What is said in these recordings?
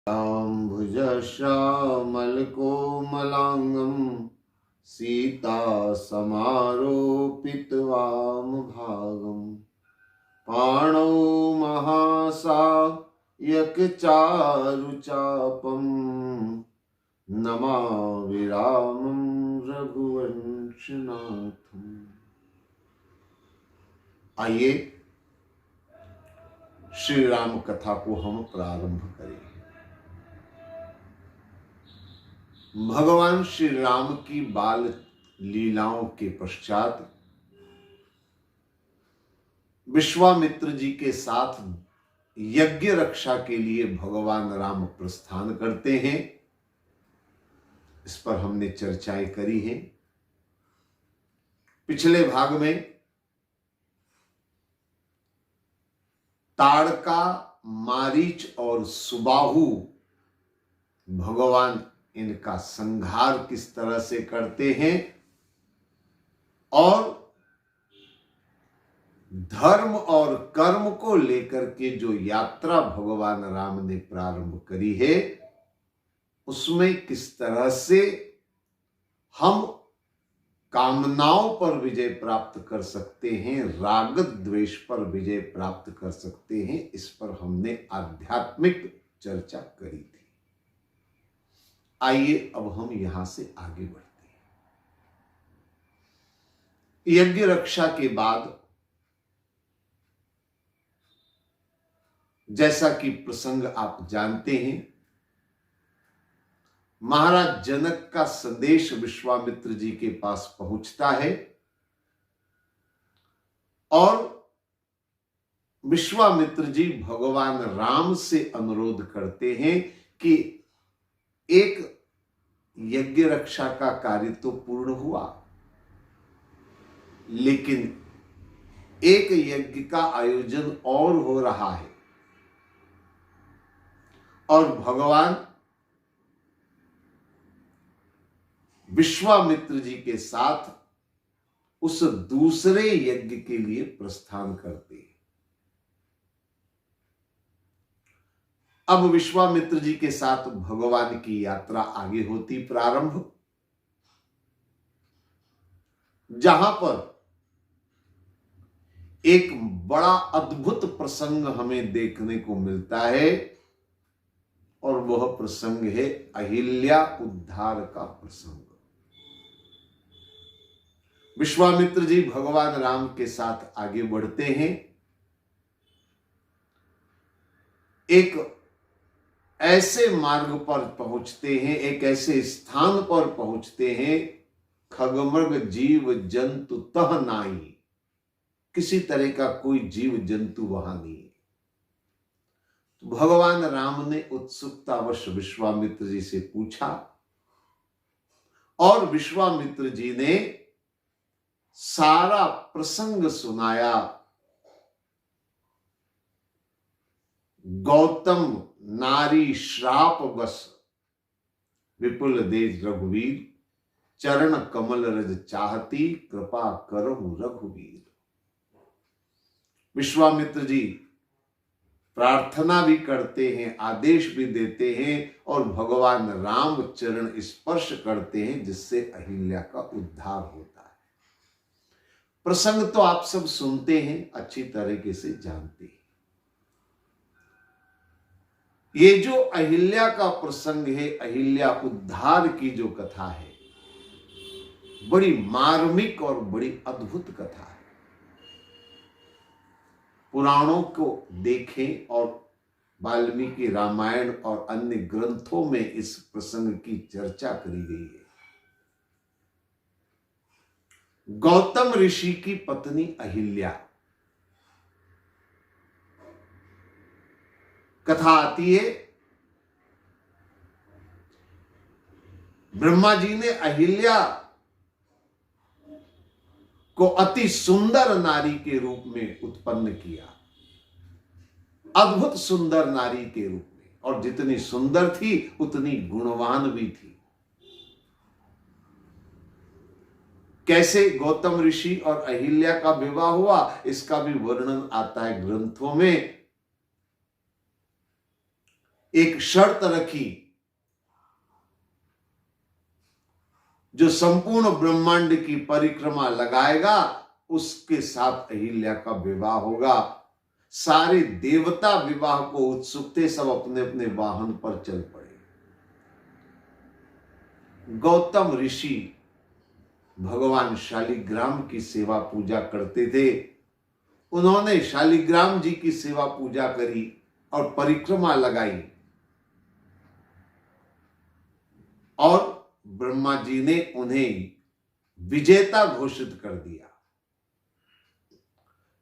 भुजश्यामलकोमलाङ्गं सीतासमारोपितवामभागं पाणौ महासायकचारुचापं नमामि रामं रघुवंशनाथम्। आइए श्री राम कथा को हम प्रारंभ करें। भगवान श्री राम की बाल लीलाओं के पश्चात विश्वामित्र जी के साथ यज्ञ रक्षा के लिए भगवान राम प्रस्थान करते हैं। इस पर हमने चर्चाएं करी हैं। पिछले भाग में ताड़का, मारीच और सुबाहु भगवान इनका संहार किस तरह से करते हैं और धर्म और कर्म को लेकर के जो यात्रा भगवान राम ने प्रारंभ करी है उसमें किस तरह से हम कामनाओं पर विजय प्राप्त कर सकते हैं, राग द्वेष पर विजय प्राप्त कर सकते हैं। इस पर हमने आध्यात्मिक चर्चा करी थी। आइए अब हम यहां से आगे बढ़ते हैं। यज्ञ रक्षा के बाद जैसा कि प्रसंग आप जानते हैं, महाराज जनक का संदेश विश्वामित्र जी के पास पहुंचता है और विश्वामित्र जी भगवान राम से अनुरोध करते हैं कि एक यज्ञ रक्षा का कार्य तो पूर्ण हुआ, लेकिन एक यज्ञ का आयोजन और हो रहा है और भगवान विश्वामित्र जी के साथ उस दूसरे यज्ञ के लिए प्रस्थान करते हैं। अब विश्वामित्र जी के साथ भगवान की यात्रा आगे होती प्रारंभ, जहां पर एक बड़ा अद्भुत प्रसंग हमें देखने को मिलता है और वह प्रसंग है अहिल्या उद्धार का प्रसंग। विश्वामित्र जी भगवान राम के साथ आगे बढ़ते हैं। एक ऐसे मार्ग पर पहुंचते हैं, एक ऐसे स्थान पर पहुंचते हैं, खगमृग जीव जंतु तह नाई, किसी तरह का कोई जीव जंतु वहां नहीं है। तो भगवान राम ने उत्सुकतावश विश्वामित्र जी से पूछा और विश्वामित्र जी ने सारा प्रसंग सुनाया। गौतम नारी श्राप बस विपुल देश रघुवीर, चरण कमल रज चाहती कृपा करहु रघुवीर। विश्वामित्र जी प्रार्थना भी करते हैं, आदेश भी देते हैं और भगवान राम चरण स्पर्श करते हैं, जिससे अहिल्या का उद्धार होता है। प्रसंग तो आप सब सुनते हैं, अच्छी तरीके से जानते हैं। ये जो अहिल्या का प्रसंग है, अहिल्या उद्धार की जो कथा है, बड़ी मार्मिक और बड़ी अद्भुत कथा है। पुराणों को देखें और वाल्मीकि रामायण और अन्य ग्रंथों में इस प्रसंग की चर्चा करी गई है। गौतम ऋषि की पत्नी अहिल्या, कथा आती है, ब्रह्मा जी ने अहिल्या को अति सुंदर नारी के रूप में उत्पन्न किया, अद्भुत सुंदर नारी के रूप में, और जितनी सुंदर थी उतनी गुणवान भी थी। कैसे गौतम ऋषि और अहिल्या का विवाह हुआ, इसका भी वर्णन आता है ग्रंथों में। एक शर्त रखी, जो संपूर्ण ब्रह्मांड की परिक्रमा लगाएगा उसके साथ अहिल्या का विवाह होगा। सारे देवता विवाह को उत्सुक थे, सब अपने अपने वाहन पर चल पड़े। गौतम ऋषि भगवान शालिग्राम की सेवा पूजा करते थे। उन्होंने शालिग्राम जी की सेवा पूजा करी और परिक्रमा लगाई, और ब्रह्मा जी ने उन्हें विजेता घोषित कर दिया।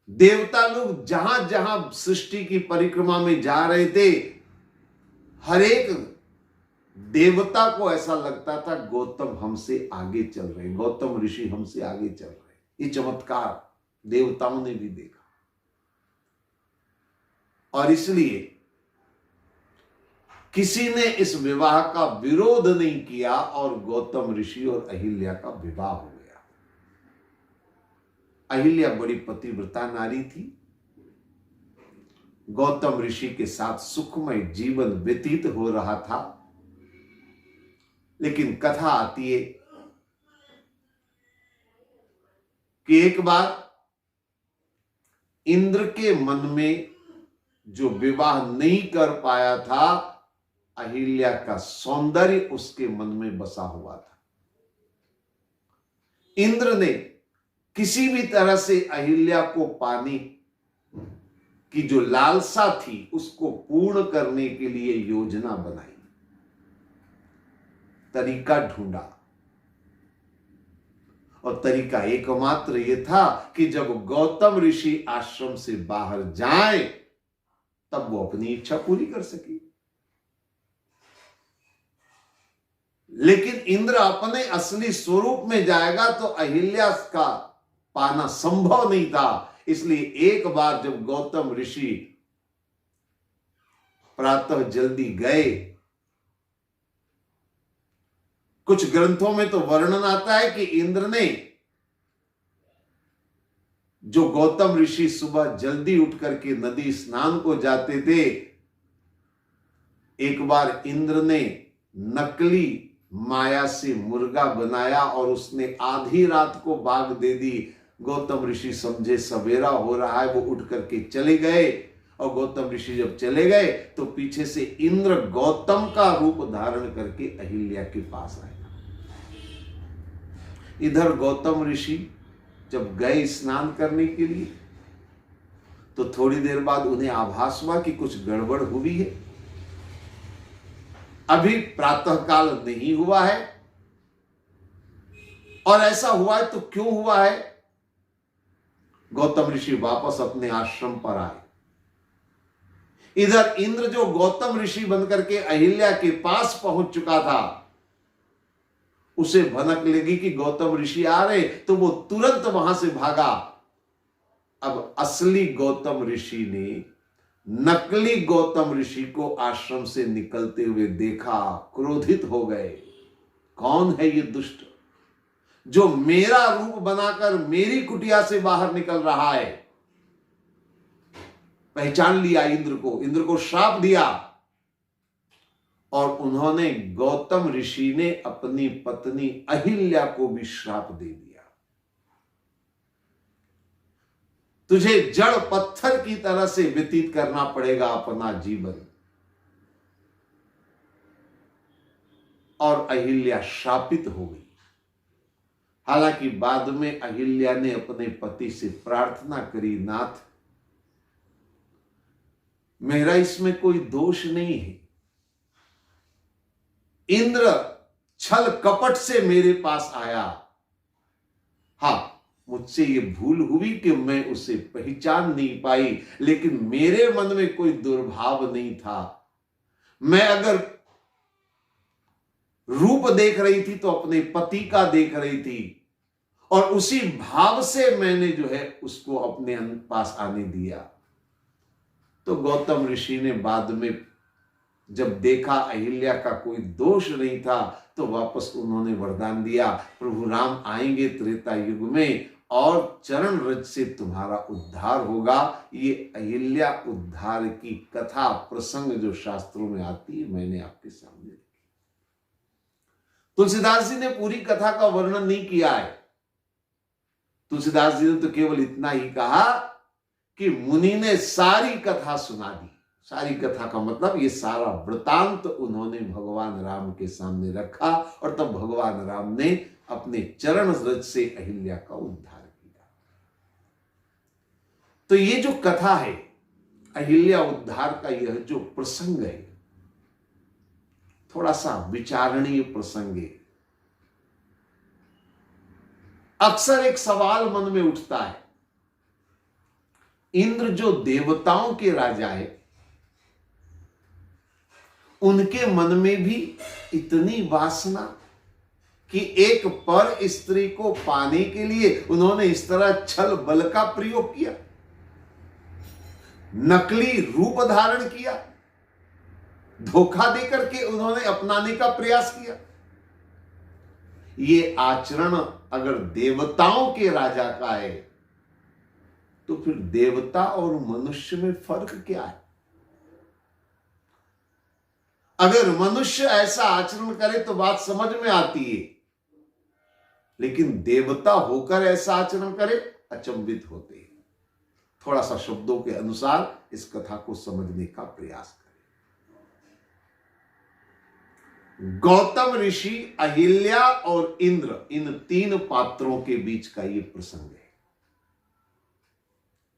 देवता लोग जहां जहां सृष्टि की परिक्रमा में जा रहे थे, हर एक देवता को ऐसा लगता था गौतम हमसे आगे चल रहे, गौतम ऋषि हमसे आगे चल रहे। ये चमत्कार देवताओं ने भी देखा, और इसलिए किसी ने इस विवाह का विरोध नहीं किया और गौतम ऋषि और अहिल्या का विवाह हो गया। अहिल्या बड़ी पतिव्रता नारी थी, गौतम ऋषि के साथ सुखमय जीवन व्यतीत हो रहा था। लेकिन कथा आती है कि एक बार इंद्र के मन में जो विवाह नहीं कर पाया था, अहिल्या का सौंदर्य उसके मन में बसा हुआ था। इंद्र ने किसी भी तरह से अहिल्या को पाने की जो लालसा थी उसको पूर्ण करने के लिए योजना बनाई, तरीका ढूंढा, और तरीका एकमात्र यह था कि जब गौतम ऋषि आश्रम से बाहर जाएं तब वो अपनी इच्छा पूरी कर सके। लेकिन इंद्र अपने असली स्वरूप में जाएगा तो अहिल्या का पाना संभव नहीं था। इसलिए एक बार जब गौतम ऋषि प्रातः जल्दी गए, कुछ ग्रंथों में तो वर्णन आता है कि इंद्र ने, जो गौतम ऋषि सुबह जल्दी उठ करके नदी स्नान को जाते थे, एक बार इंद्र ने नकली माया से मुर्गा बनाया और उसने आधी रात को बाग दे दी। गौतम ऋषि समझे सवेरा हो रहा है, वो उठ करके चले गए, और गौतम ऋषि जब चले गए तो पीछे से इंद्र गौतम का रूप धारण करके अहिल्या के पास आया। इधर गौतम ऋषि जब गए स्नान करने के लिए तो थोड़ी देर बाद उन्हें आभास हुआ कि कुछ गड़बड़ हुई है। अभी प्रातःकाल नहीं हुआ है, और ऐसा हुआ है तो क्यों हुआ है। गौतम ऋषि वापस अपने आश्रम पर आए। इधर इंद्र जो गौतम ऋषि बनकर के अहिल्या के पास पहुंच चुका था, उसे भनक लगी कि गौतम ऋषि आ रहे, तो वो तुरंत वहां से भागा। अब असली गौतम ऋषि ने नकली गौतम ऋषि को आश्रम से निकलते हुए देखा, क्रोधित हो गए। कौन है ये दुष्ट जो मेरा रूप बनाकर मेरी कुटिया से बाहर निकल रहा है। पहचान लिया इंद्र को श्राप दिया, और उन्होंने गौतम ऋषि ने अपनी पत्नी अहिल्या को भी श्राप दे दिया। तुझे जड़ पत्थर की तरह से व्यतीत करना पड़ेगा अपना जीवन। और अहिल्या शापित हो गई। हालांकि बाद में अहिल्या ने अपने पति से प्रार्थना करी, नाथ मेरा इसमें कोई दोष नहीं है, इंद्र छल कपट से मेरे पास आया। हां, मुझसे ये भूल हुई कि मैं उसे पहचान नहीं पाई, लेकिन मेरे मन में कोई दुर्भाव नहीं था। मैं अगर रूप देख रही थी तो अपने पति का देख रही थी, और उसी भाव से मैंने जो है उसको अपने पास आने दिया। तो गौतम ऋषि ने बाद में जब देखा अहिल्या का कोई दोष नहीं था, तो वापस उन्होंने वरदान दिया, प्रभु राम आएंगे त्रेता युग में और चरण रज से तुम्हारा उद्धार होगा। ये अहिल्या उद्धार की कथा प्रसंग जो शास्त्रों में आती है, मैंने आपके सामने रखी। तुलसीदास जी ने पूरी कथा का वर्णन नहीं किया है। तुलसीदास जी ने तो केवल इतना ही कहा कि मुनि ने सारी कथा सुना दी। सारी कथा का मतलब ये सारा वृतांत उन्होंने भगवान राम के सामने रखा और तब भगवान राम ने अपने चरण रज से अहिल्या का उद्धार किया। तो ये जो कथा है, अहिल्या उद्धार का यह जो प्रसंग है, थोड़ा सा विचारणीय प्रसंग है। अक्सर एक सवाल मन में उठता है, इंद्र जो देवताओं के राजा है, उनके मन में भी इतनी वासना कि एक पर स्त्री को पाने के लिए उन्होंने इस तरह छल बल का प्रयोग किया, नकली रूप धारण किया, धोखा देकर के उन्होंने अपनाने का प्रयास किया। ये आचरण अगर देवताओं के राजा का है, तो फिर देवता और मनुष्य में फर्क क्या है? अगर मनुष्य ऐसा आचरण करे तो बात समझ में आती है, लेकिन देवता होकर ऐसा आचरण करे, अचंभित होते हैं। थोड़ा सा शब्दों के अनुसार इस कथा को समझने का प्रयास करें। गौतम ऋषि, अहिल्या और इंद्र, इन तीन पात्रों के बीच का यह प्रसंग है।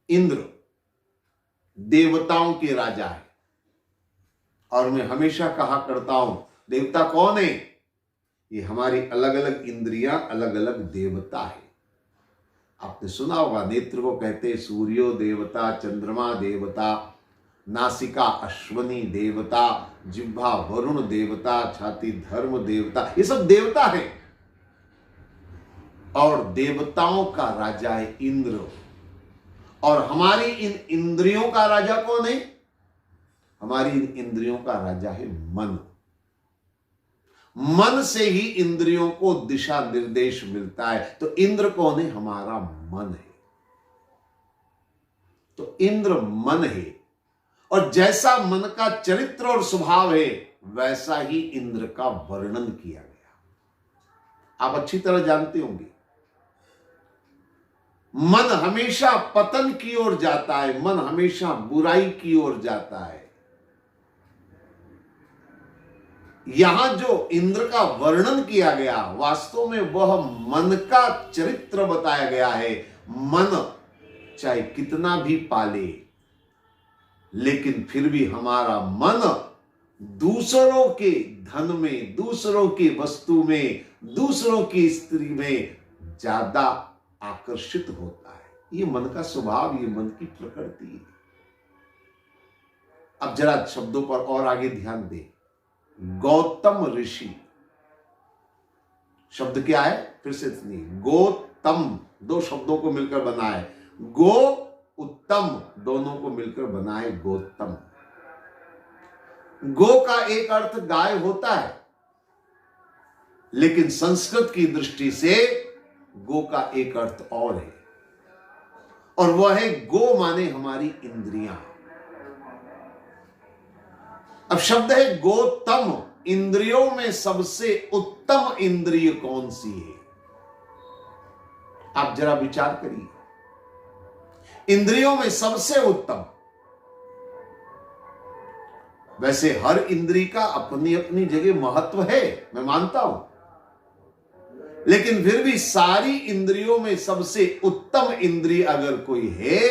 इंद्र देवताओं के राजा है, और मैं हमेशा कहा करता हूं, देवता कौन है? ये हमारी अलग अलग इंद्रियां, अलग अलग देवता है। आपने सुना होगा, नेत्र को कहते हैं सूर्यो देवता, चंद्रमा देवता, नासिका अश्वनी देवता, जिह्वा वरुण देवता, छाती धर्म देवता, ये सब देवता है। और देवताओं का राजा है इंद्र। और हमारी इन इंद्रियों का राजा कौन है? हमारी इन इंद्रियों का राजा है मन। मन से ही इंद्रियों को दिशा निर्देश मिलता है। तो इंद्र कौन है? हमारा मन है। तो इंद्र मन है, और जैसा मन का चरित्र और स्वभाव है, वैसा ही इंद्र का वर्णन किया गया। आप अच्छी तरह जानते होंगे, मन हमेशा पतन की ओर जाता है, मन हमेशा बुराई की ओर जाता है। यहां जो इंद्र का वर्णन किया गया, वास्तव में वह मन का चरित्र बताया गया है। मन चाहे कितना भी पाले, लेकिन फिर भी हमारा मन दूसरों के धन में, दूसरों की वस्तु में, दूसरों की स्त्री में ज्यादा आकर्षित होता है। ये मन का स्वभाव, ये मन की प्रकृति है। अब जरा शब्दों पर और आगे ध्यान दें। गौतम ऋषि शब्द क्या है? फिर से सुनिए, गोतम दो शब्दों को मिलकर बना है। गो उत्तम दोनों को मिलकर बना है गोतम। गो का एक अर्थ गाय होता है, लेकिन संस्कृत की दृष्टि से गो का एक अर्थ और है, और वह है गो माने हमारी इंद्रियां। अब शब्द है गोतम। इंद्रियों में सबसे उत्तम इंद्रिय कौन सी है? आप जरा विचार करिए। इंद्रियों में सबसे उत्तम, वैसे हर इंद्रिय का अपनी अपनी जगह महत्व है, मैं मानता हूं, लेकिन फिर भी सारी इंद्रियों में सबसे उत्तम इंद्रिय अगर कोई है,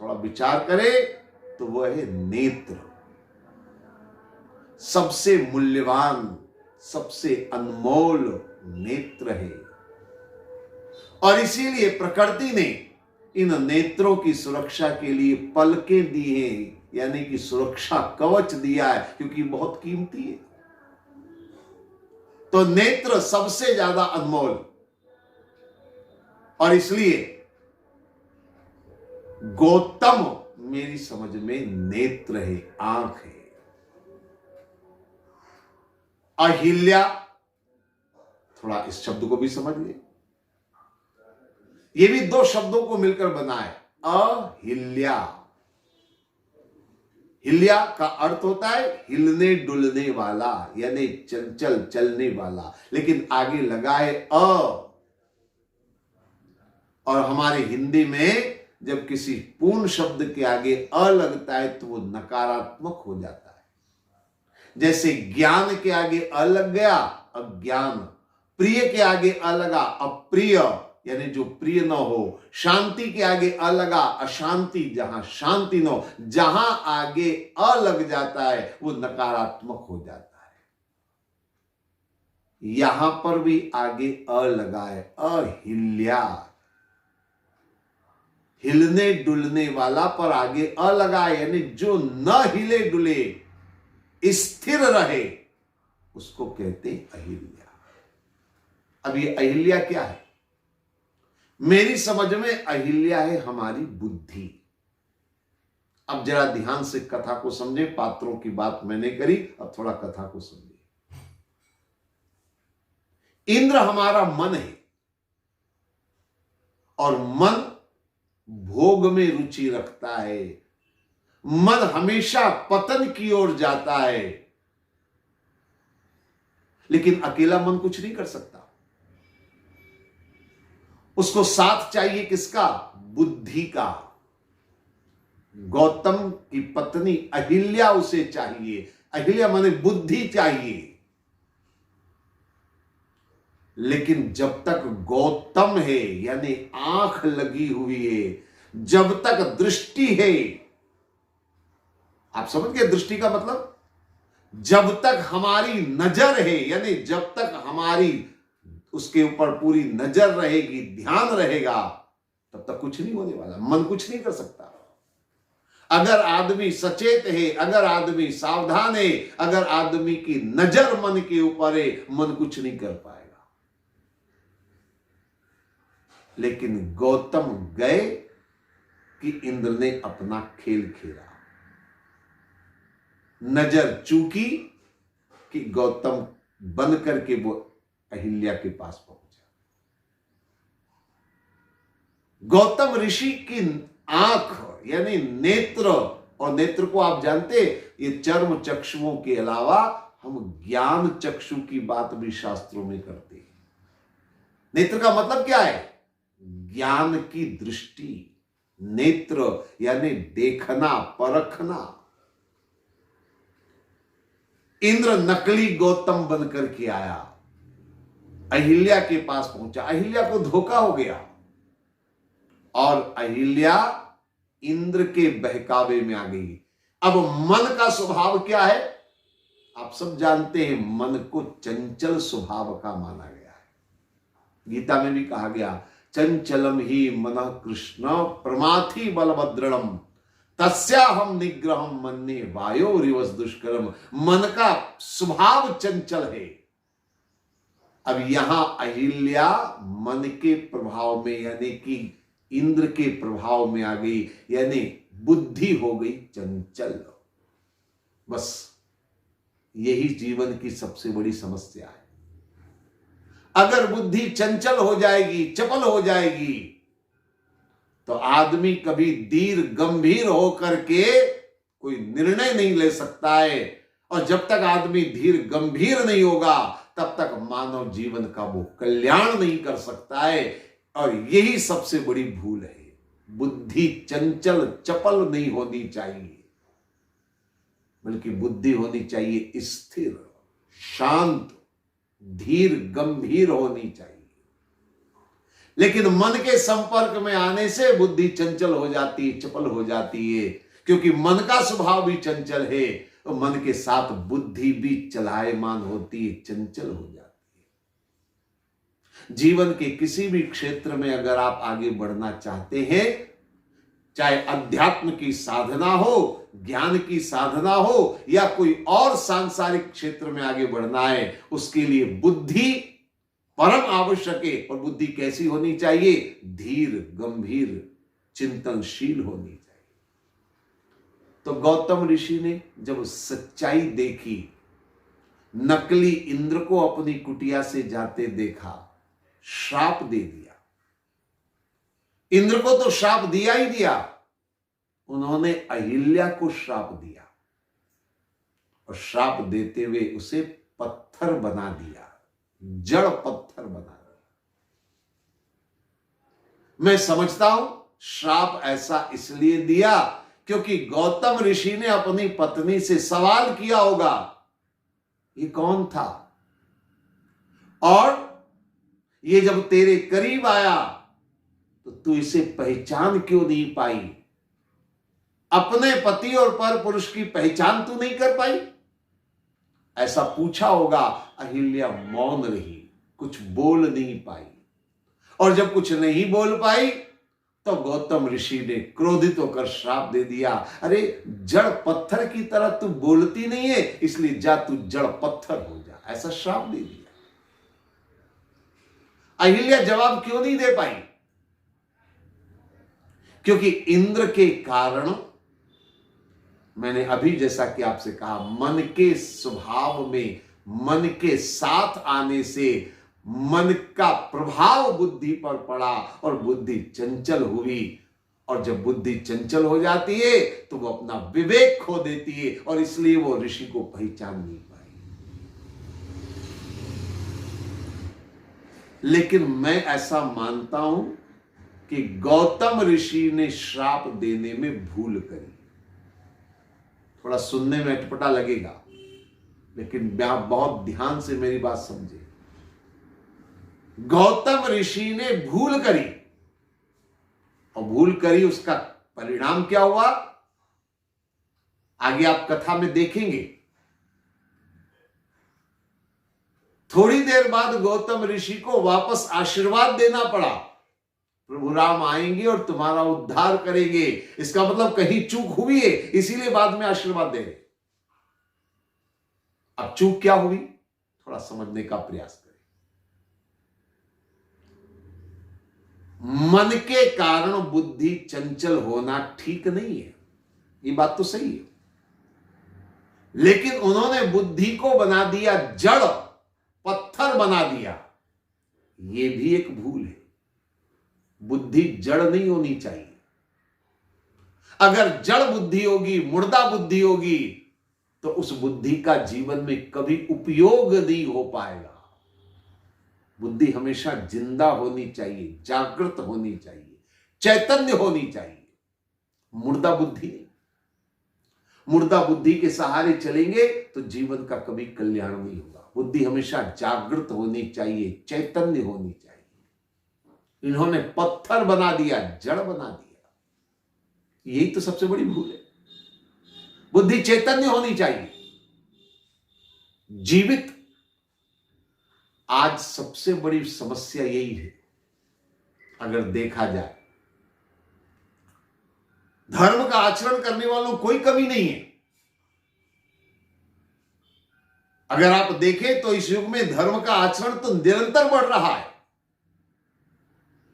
थोड़ा विचार करे, तो वह है नेत्र। सबसे मूल्यवान, सबसे अनमोल नेत्र है। और इसीलिए प्रकृति ने इन नेत्रों की सुरक्षा के लिए पलकें दी हैं, यानी कि सुरक्षा कवच दिया है, क्योंकि बहुत कीमती है। तो नेत्र सबसे ज्यादा अनमोल, और इसलिए गौतम मेरी समझ में नेत्र है, आंख है। अहिल्या, थोड़ा इस शब्द को भी समझ ले। ये भी दो शब्दों को मिलकर बना है, अहिल्या। हिल्या का अर्थ होता है हिलने डुलने वाला, यानी चंचल, चलने वाला, लेकिन आगे लगा है अ। और हमारे हिंदी में जब किसी पूर्ण शब्द के आगे अ लगता है तो वो नकारात्मक हो जाता है। जैसे ज्ञान के आगे अ लग गया, अज्ञान। प्रिय के आगे अ लगा, अप्रिय, यानी जो प्रिय न हो। शांति के आगे अ लगा, अशांति, जहां शांति न हो। जहां आगे अ लग जाता है वो नकारात्मक हो जाता है। यहां पर भी आगे अ लगा है, अहिल्या, हिलने डुलने वाला, पर आगे अ लगा है, यानी जो न हिले डुले, स्थिर रहे, उसको कहते अहिल्या। अब ये अहिल्या क्या है? मेरी समझ में अहिल्या है हमारी बुद्धि। अब जरा ध्यान से कथा को समझे, पात्रों की बात मैंने करी, अब थोड़ा कथा को समझे। इंद्र हमारा मन है, और मन भोग में रुचि रखता है। मन हमेशा पतन की ओर जाता है, लेकिन अकेला मन कुछ नहीं कर सकता। उसको साथ चाहिए किसका? बुद्धि का। गौतम की पत्नी अहिल्या उसे चाहिए। अहिल्या माने बुद्धि चाहिए। लेकिन जब तक गौतम है, यानी आंख लगी हुई है, जब तक दृष्टि है, आप समझ गए दृष्टि का मतलब? जब तक हमारी नजर है, यानी जब तक हमारी उसके ऊपर पूरी नजर रहेगी, ध्यान रहेगा, तब तक कुछ नहीं होने वाला। मन कुछ नहीं कर सकता। अगर आदमी सचेत है, अगर आदमी सावधान है, अगर आदमी की नजर मन के ऊपर है, मन कुछ नहीं कर पाएगा। लेकिन गौतम गए कि इंद्र ने अपना खेल खेला। नजर चूकी कि गौतम बन करके वो अहिल्या के पास पहुंचा। गौतम ऋषि की आंख, यानी नेत्र, और नेत्र को आप जानते, ये चर्म चक्षुओं के अलावा हम ज्ञान चक्षु की बात भी शास्त्रों में करते हैं। नेत्र का मतलब क्या है? ज्ञान की दृष्टि। नेत्र यानी देखना, परखना। इंद्र नकली गौतम बनकर के आया, अहिल्या के पास पहुंचा। अहिल्या को धोखा हो गया, और अहिल्या इंद्र के बहकावे में आ गई। अब मन का स्वभाव क्या है? आप सब जानते हैं, मन को चंचल स्वभाव का माना गया है। गीता में भी कहा गया, चंचलम ही मनः कृष्ण प्रमाथि बलभद्रणम तस्याहम निग्रहम मन्ये वायोरिवस दुष्करम। मन का स्वभाव चंचल है। अब यहां अहिल्या मन के प्रभाव में, यानी कि इंद्र के प्रभाव में आ गई, यानी बुद्धि हो गई चंचल। बस यही जीवन की सबसे बड़ी समस्या है। अगर बुद्धि चंचल हो जाएगी, चपल हो जाएगी, तो आदमी कभी धीर गंभीर होकर के कोई निर्णय नहीं ले सकता है। और जब तक आदमी धीर गंभीर नहीं होगा, तब तक मानव जीवन का वो कल्याण नहीं कर सकता है। और यही सबसे बड़ी भूल है। बुद्धि चंचल चपल नहीं होनी चाहिए, बल्कि बुद्धि होनी चाहिए स्थिर, शांत, धीर गंभीर होनी चाहिए। लेकिन मन के संपर्क में आने से बुद्धि चंचल हो जाती है, चपल हो जाती है। क्योंकि मन का स्वभाव भी चंचल है, तो मन के साथ बुद्धि भी चलायमान होती है, चंचल हो जाती है। जीवन के किसी भी क्षेत्र में अगर आप आगे बढ़ना चाहते हैं, चाहे अध्यात्म की साधना हो, ज्ञान की साधना हो, या कोई और सांसारिक क्षेत्र में आगे बढ़ना है, उसके लिए बुद्धि परम आवश्यक है। और बुद्धि कैसी होनी चाहिए? धीर गंभीर चिंतनशील होनी चाहिए। तो गौतम ऋषि ने जब सच्चाई देखी, नकली इंद्र को अपनी कुटिया से जाते देखा, श्राप दे दिया। इंद्र को तो श्राप दिया ही दिया, उन्होंने अहिल्या को श्राप दिया और श्राप देते हुए उसे पत्थर बना दिया, जड़ पत्थर बना दिया। मैं समझता हूं श्राप ऐसा इसलिए दिया क्योंकि गौतम ऋषि ने अपनी पत्नी से सवाल किया होगा, ये कौन था और ये जब तेरे करीब आया तो तू इसे पहचान क्यों नहीं पाई? अपने पति और पर पुरुष की पहचान तू नहीं कर पाई? ऐसा पूछा होगा। अहिल्या मौन रही, कुछ बोल नहीं पाई, और जब कुछ नहीं बोल पाई तो गौतम ऋषि ने क्रोधित होकर श्राप दे दिया, अरे जड़ पत्थर की तरह तू बोलती नहीं है, इसलिए जा तू जड़ पत्थर हो जा, ऐसा श्राप दे दिया। अहिल्या जवाब क्यों नहीं दे पाई? क्योंकि इंद्र के कारण, मैंने अभी जैसा कि आपसे कहा, मन के स्वभाव में, मन के साथ आने से मन का प्रभाव बुद्धि पर पड़ा और बुद्धि चंचल हुई, और जब बुद्धि चंचल हो जाती है तो वो अपना विवेक खो देती है और इसलिए वो ऋषि को पहचान नहीं पाई। लेकिन मैं ऐसा मानता हूं कि गौतम ऋषि ने श्राप देने में भूल करी। थोड़ा सुनने में अटपटा लगेगा, लेकिन बहुत ध्यान से मेरी बात समझे। गौतम ऋषि ने भूल करी, और भूल करी, उसका परिणाम क्या हुआ आगे आप कथा में देखेंगे। थोड़ी देर बाद गौतम ऋषि को वापस आशीर्वाद देना पड़ा, प्रभु राम आएंगे और तुम्हारा उद्धार करेंगे। इसका मतलब कहीं चूक हुई है, इसीलिए बाद में आशीर्वाद दे रहे। अब चूक क्या हुई, थोड़ा समझने का प्रयास करें। मन के कारण बुद्धि चंचल होना ठीक नहीं है, ये बात तो सही है, लेकिन उन्होंने बुद्धि को बना दिया जड़, पत्थर बना दिया, ये भी एक भूल है। बुद्धि जड़ नहीं होनी चाहिए। अगर जड़ बुद्धि होगी, मुर्दा बुद्धि होगी, तो उस बुद्धि का जीवन में कभी उपयोग नहीं हो पाएगा। बुद्धि हमेशा जिंदा होनी चाहिए, जागृत होनी चाहिए, चैतन्य होनी चाहिए, मुर्दा बुद्धि नहीं। मुर्दा बुद्धि के सहारे चलेंगे तो जीवन का कभी कल्याण नहीं होगा। बुद्धि हमेशा जागृत होनी चाहिए, चैतन्य होनी चाहिए। इन्होंने पत्थर बना दिया, जड़ बना दिया, यही तो सबसे बड़ी भूल है। बुद्धि चैतन्य होनी चाहिए, जीवित। आज सबसे बड़ी समस्या यही है, अगर देखा जाए। धर्म का आचरण करने वालों कोई कमी नहीं है। अगर आप देखें तो इस युग में धर्म का आचरण तो निरंतर बढ़ रहा है,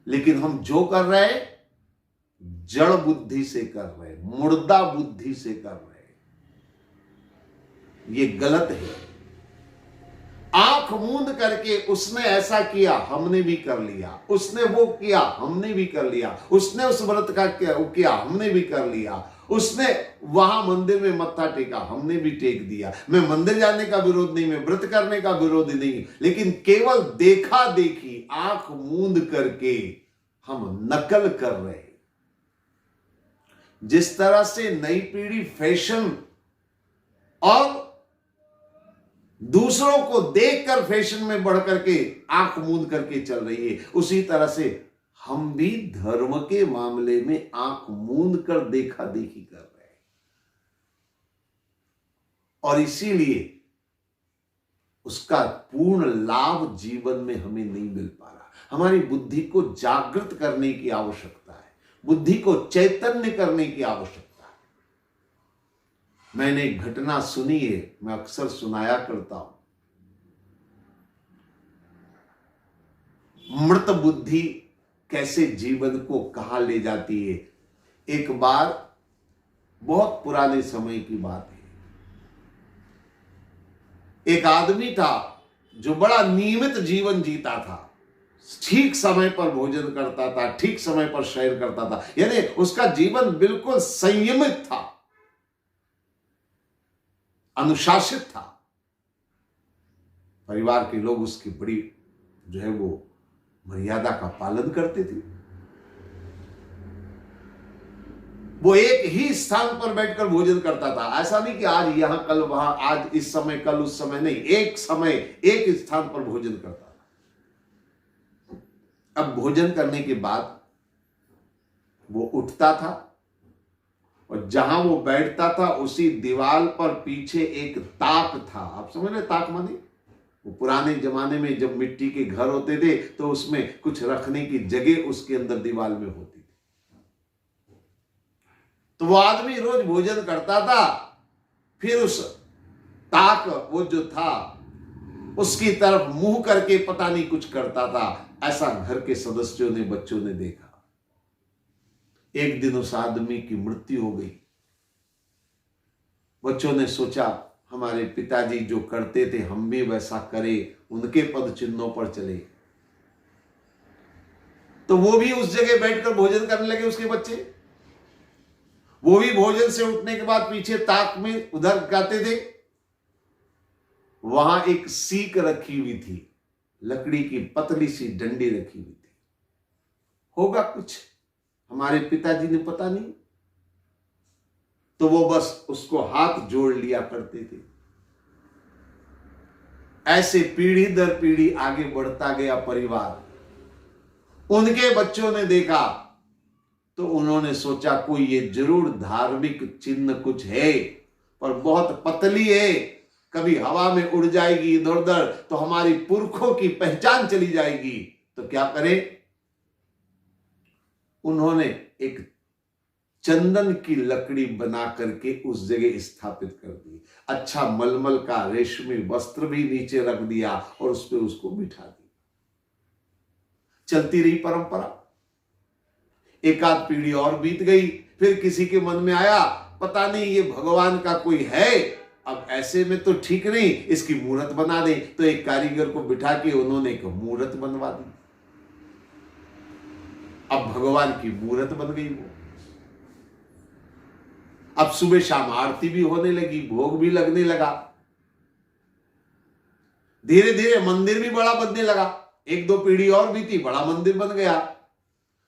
लेकिन हम जो कर रहे हैं जड़ बुद्धि से कर रहे हैं, मुर्दा बुद्धि से कर रहे हैं, ये गलत है। आंख मूंद करके उसने ऐसा किया, हमने भी कर लिया, उसने वो किया, हमने भी कर लिया, उसने उस व्रत का किया, हमने भी कर लिया, उसने वहां मंदिर में मत्था टेका, हमने भी टेक दिया। मैं मंदिर जाने का विरोध नहीं, मैं व्रत करने का विरोध नहीं, लेकिन केवल देखा देखी, आंख मूंद करके हम नकल कर रहे हैं। जिस तरह से नई पीढ़ी फैशन और दूसरों को देखकर फैशन में बढ़ करके आंख मूंद करके चल रही है, उसी तरह से हम भी धर्म के मामले में आंख मूंद कर देखा देखी कर रहे हैं, और इसीलिए उसका पूर्ण लाभ जीवन में हमें नहीं मिल पा रहा। हमारी बुद्धि को जागृत करने की आवश्यकता है, बुद्धि को चैतन्य करने की आवश्यकता है। मैंने एक घटना सुनी है, मैं अक्सर सुनाया करता हूं। मृत बुद्धि कैसे जीवन को कहां ले जाती है। एक बार, बहुत पुराने समय की बात है, एक आदमी था जो बड़ा नियमित जीवन जीता था, ठीक समय पर भोजन करता था, ठीक समय पर शयन करता था, यानी उसका जीवन बिल्कुल संयमित था, अनुशासित था। परिवार के लोग उसकी बड़ी जो है वो मर्यादा का पालन करते थे। वो एक ही स्थान पर बैठकर भोजन करता था। ऐसा नहीं कि आज यहां कल वहां, आज इस समय कल उस समय, नहीं, एक समय एक स्थान पर भोजन करता था। अब भोजन करने के बाद वो उठता था और जहां वो बैठता था उसी दीवार पर पीछे एक ताक था। आप समझ रहे ताक माने? वो पुराने जमाने में जब मिट्टी के घर होते थे तो उसमें कुछ रखने की जगह उसके अंदर दीवार में होती थी। तो वो आदमी रोज भोजन करता था, फिर उस ताक वो जो था उसकी तरफ मुंह करके पता नहीं कुछ करता था। ऐसा घर के सदस्यों ने, बच्चों ने देखा। एक दिन उस आदमी की मृत्यु हो गई। बच्चों ने सोचा हमारे पिताजी जो करते थे हम भी वैसा करें, उनके पद चिन्हों पर चले। तो वो भी उस जगह बैठकर भोजन करने लगे। उसके बच्चे वो भी भोजन से उठने के बाद पीछे ताक में उधर जाते थे। वहां एक सीक रखी हुई थी, लकड़ी की पतली सी डंडी रखी हुई थी। होगा कुछ हमारे पिताजी ने पता नहीं, तो वो बस उसको हाथ जोड़ लिया करते थे। ऐसे पीढ़ी दर पीढ़ी आगे बढ़ता गया परिवार। उनके बच्चों ने देखा तो उन्होंने सोचा कोई ये जरूर धार्मिक चिन्ह कुछ है, पर बहुत पतली है, कभी हवा में उड़ जाएगी इधर उधर तो हमारी पुरखों की पहचान चली जाएगी। तो क्या करें? उन्होंने एक चंदन की लकड़ी बना करके उस जगह स्थापित कर दी। अच्छा मलमल का रेशमी वस्त्र भी नीचे रख दिया और उस पर उसको बिठा दिया। चलती रही परंपरा। एक आध पीढ़ी और बीत गई। फिर किसी के मन में आया पता नहीं ये भगवान का कोई है, अब ऐसे में तो ठीक नहीं, इसकी मूर्त बना दें। तो एक कारीगर को बिठा के उन्होंने एक मूर्त बनवा दी। अब भगवान की मूर्त बन गई वो। अब सुबह शाम आरती भी होने लगी, भोग भी लगने लगा। धीरे धीरे मंदिर भी बड़ा बनने लगा। एक दो पीढ़ी और बीती, बड़ा मंदिर बन गया,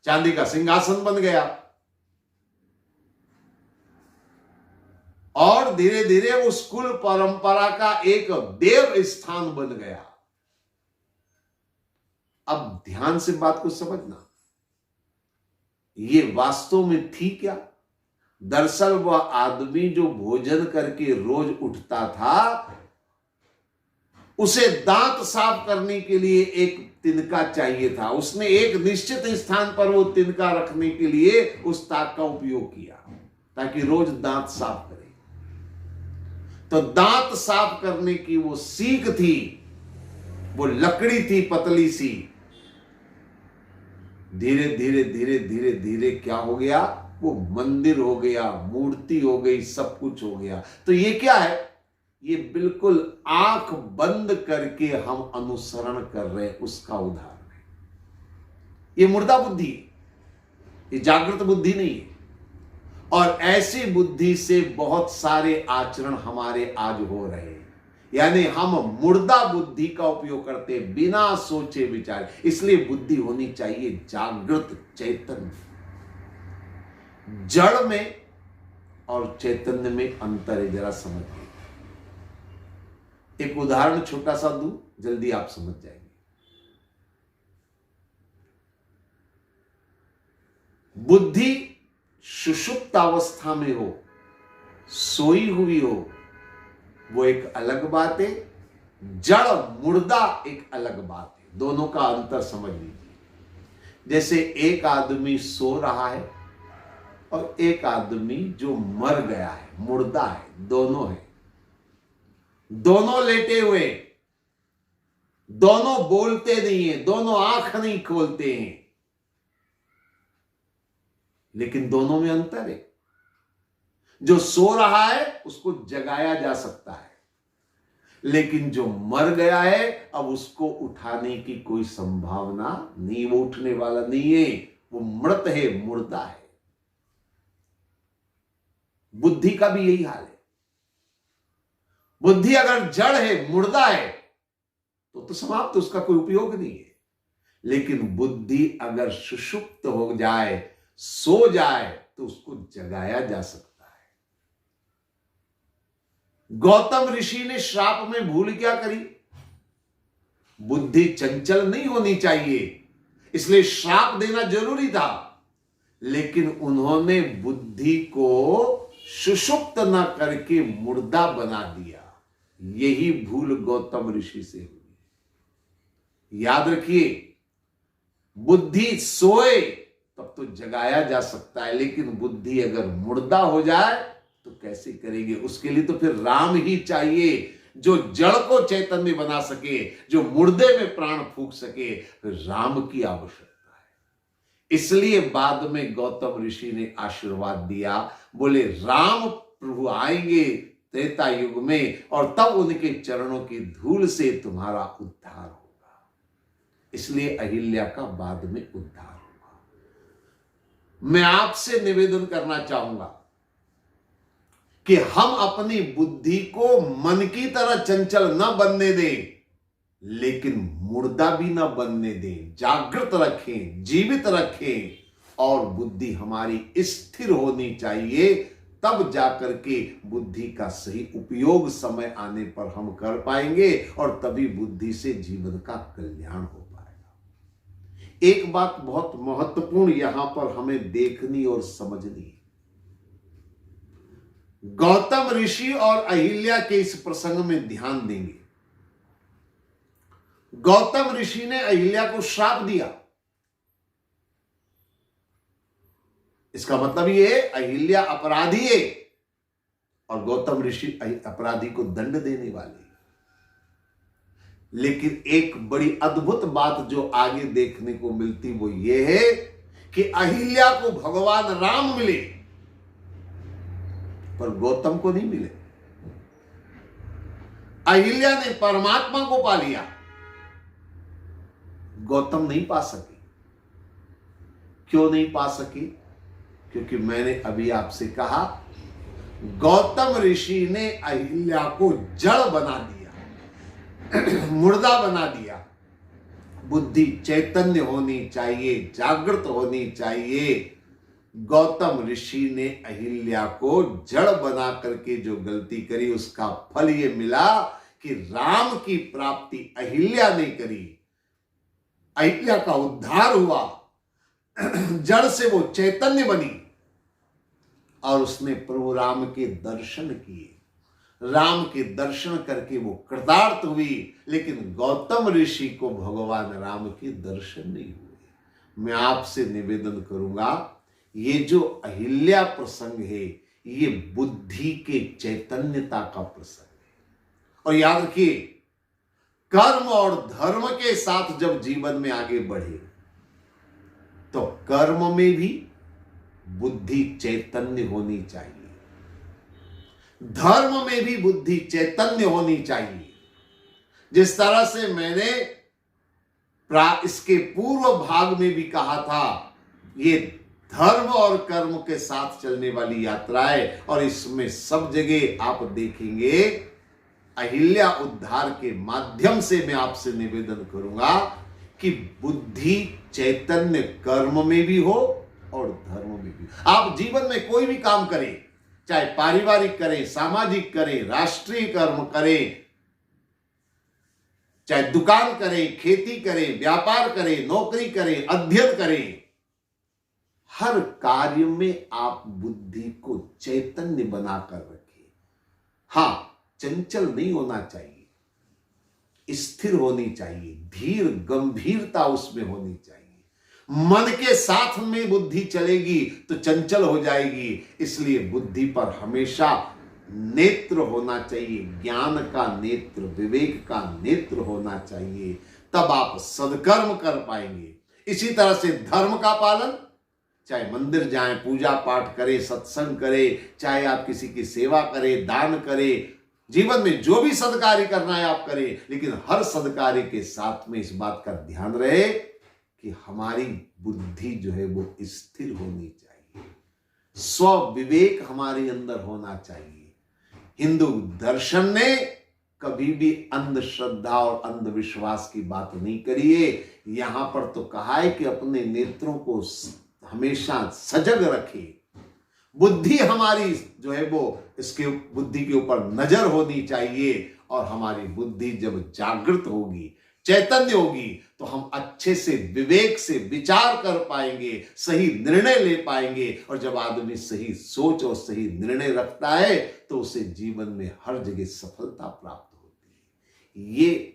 चांदी का सिंहासन बन गया। और धीरे धीरे उस कुल परंपरा का एक देव स्थान बन गया। अब ध्यान से बात को समझना, ये वास्तव में थी क्या? दरअसल वह आदमी जो भोजन करके रोज उठता था, उसे दांत साफ करने के लिए एक तिनका चाहिए था। उसने एक निश्चित स्थान पर वो तिनका रखने के लिए उस ताक का उपयोग किया ताकि रोज दांत साफ करे। तो दांत साफ करने की वो सीख थी, वो लकड़ी थी पतली सी। धीरे धीरे धीरे धीरे धीरे क्या हो गया? वो मंदिर हो गया, मूर्ति हो गई, सब कुछ हो गया। तो ये क्या है? ये बिल्कुल आंख बंद करके हम अनुसरण कर रहे हैं, उसका उदाहरण है। ये मुर्दा बुद्धि है, ये जागृत बुद्धि नहीं है। और ऐसी बुद्धि से बहुत सारे आचरण हमारे आज हो रहे हैं। यानी हम मुर्दा बुद्धि का उपयोग करते हैं बिना सोचे विचारे। इसलिए बुद्धि होनी चाहिए जागृत, चैतन्य। जड़ में और चैतन्य में अंतर है, जरा समझिए। एक उदाहरण छोटा सा दूं, जल्दी आप समझ जाएंगे। बुद्धि सुषुप्त अवस्था में हो, सोई हुई हो, वो एक अलग बात है। जड़ मुर्दा एक अलग बात है। दोनों का अंतर समझ लीजिए। जैसे एक आदमी सो रहा है और एक आदमी जो मर गया है, मुर्दा है, दोनों है। दोनों लेटे हुए, दोनों बोलते नहीं है, दोनों आंख नहीं खोलते हैं, लेकिन दोनों में अंतर है। जो सो रहा है उसको जगाया जा सकता है, लेकिन जो मर गया है अब उसको उठाने की कोई संभावना नहीं, वो उठने वाला नहीं है, वो मृत है, मुर्दा है। बुद्धि का भी यही हाल है। बुद्धि अगर जड़ है, मुर्दा है, तो समाप्त, उसका कोई उपयोग नहीं है। लेकिन बुद्धि अगर सुषुप्त हो जाए, सो जाए, तो उसको जगाया जा सकता है। गौतम ऋषि ने श्राप में भूल क्या करी? बुद्धि चंचल नहीं होनी चाहिए, इसलिए श्राप देना जरूरी था। लेकिन उन्होंने बुद्धि को सुषुप्त न करके मुर्दा बना दिया। यही भूल गौतम ऋषि से हुई। याद रखिए, बुद्धि सोए तब तो जगाया जा सकता है, लेकिन बुद्धि अगर मुर्दा हो जाए तो कैसे करेंगे? उसके लिए तो फिर राम ही चाहिए, जो जड़ को चैतन्य बना सके, जो मुर्दे में प्राण फूंक सके। फिर राम की आवश्यकता है। इसलिए बाद में गौतम ऋषि ने आशीर्वाद दिया, बोले राम प्रभु आएंगे त्रेता युग में, और तब उनके चरणों की धूल से तुम्हारा उद्धार होगा। इसलिए अहिल्या का बाद में उद्धार होगा। मैं आपसे निवेदन करना चाहूंगा कि हम अपनी बुद्धि को मन की तरह चंचल न बनने दें, लेकिन मुर्दा भी न बनने दें। जागृत रखें, जीवित रखें, और बुद्धि हमारी स्थिर होनी चाहिए। तब जाकर के बुद्धि का सही उपयोग समय आने पर हम कर पाएंगे, और तभी बुद्धि से जीवन का कल्याण हो पाएगा। एक बात बहुत महत्वपूर्ण यहां पर हमें देखनी और समझनी है। गौतम ऋषि और अहिल्या के इस प्रसंग में ध्यान देंगे। गौतम ऋषि ने अहिल्या को श्राप दिया। इसका मतलब यह है अहिल्या अपराधी है, और गौतम ऋषि अपराधी को दंड देने वाले। लेकिन एक बड़ी अद्भुत बात जो आगे देखने को मिलती वो ये है कि अहिल्या को भगवान राम मिले, पर गौतम को नहीं मिले। अहिल्या ने परमात्मा को पा लिया, गौतम नहीं पा सके। क्यों नहीं पा सके? क्योंकि मैंने अभी आपसे कहा, गौतम ऋषि ने अहिल्या को जड़ बना दिया, मुर्दा बना दिया। बुद्धि चैतन्य होनी चाहिए, जागृत होनी चाहिए। गौतम ऋषि ने अहिल्या को जड़ बना करके जो गलती करी, उसका फल यह मिला कि राम की प्राप्ति अहिल्या ने करी। अहिल्या का उद्धार हुआ, जड़ से वो चैतन्य बनी, और उसने प्रभु राम के दर्शन किए। राम के दर्शन करके वो कृतार्थ हुई। लेकिन गौतम ऋषि को भगवान राम के दर्शन नहीं हुए। मैं आपसे निवेदन करूंगा, ये जो अहिल्या प्रसंग है, ये बुद्धि के चैतन्यता का प्रसंग है। और याद रखिए, कर्म और धर्म के साथ जब जीवन में आगे बढ़े, तो कर्म में भी बुद्धि चैतन्य होनी चाहिए, धर्म में भी बुद्धि चैतन्य होनी चाहिए। जिस तरह से मैंने इसके पूर्व भाग में भी कहा था, ये धर्म और कर्म के साथ चलने वाली यात्रा है, और इसमें सब जगह आप देखेंगे अहिल्या उद्धार के माध्यम से मैं आपसे निवेदन करूंगा कि बुद्धि चैतन्य कर्म में भी हो और धर्म में भी। आप जीवन में कोई भी काम करें, चाहे पारिवारिक करें, सामाजिक करें, राष्ट्रीय कर्म करें, चाहे दुकान करें, खेती करें, व्यापार करें, नौकरी करें, अध्ययन करें, हर कार्य में आप बुद्धि को चैतन्य बनाकर रखें। हां, चंचल नहीं होना चाहिए, स्थिर होनी चाहिए, धीर गंभीरता उसमें होनी चाहिए। मन के साथ में बुद्धि चलेगी तो चंचल हो जाएगी। इसलिए बुद्धि पर हमेशा नेत्र होना चाहिए, ज्ञान का नेत्र, विवेक का नेत्र होना चाहिए। तब आप सदकर्म कर पाएंगे। इसी तरह से धर्म का पालन, चाहे मंदिर जाएं, पूजा पाठ करें, सत्संग करें, चाहे आप किसी की सेवा करें, दान करें, जीवन में जो भी सदकार्य करना है आप करें, लेकिन हर सदकार्य के साथ में इस बात का ध्यान रहे कि हमारी बुद्धि जो है वो स्थिर होनी चाहिए, स्व विवेक हमारे अंदर होना चाहिए। हिंदू दर्शन ने कभी भी अंधश्रद्धा और अंधविश्वास की बात नहीं करी है। यहां पर तो कहा है कि अपने नेत्रों को हमेशा सजग रखे, बुद्धि हमारी जो है वो इसके बुद्धि के ऊपर नजर होनी चाहिए, और हमारी बुद्धि जब जागृत होगी, चैतन्य होगी, तो हम अच्छे से विवेक से विचार कर पाएंगे, सही निर्णय ले पाएंगे। और जब आदमी सही सोच और सही निर्णय रखता है तो उसे जीवन में हर जगह सफलता प्राप्त होती है। ये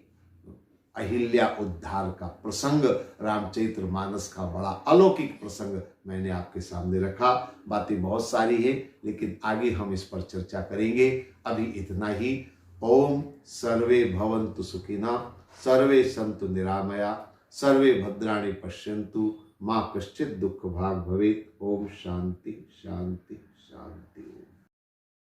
अहिल्या उद्धार का प्रसंग, रामचरितमानस का बड़ा अलौकिक प्रसंग मैंने आपके सामने रखा। बातें बहुत सारी हैं, लेकिन आगे हम इस पर चर्चा करेंगे। अभी इतना ही। ओम सर्वे भवन्तु सुखिनः, सर्वे सन्तु निरामया, सर्वे भद्राणि पश्यन्तु, मां कश्चित् दुःख भाग् भवेत्। ओम शांति शांति शांति।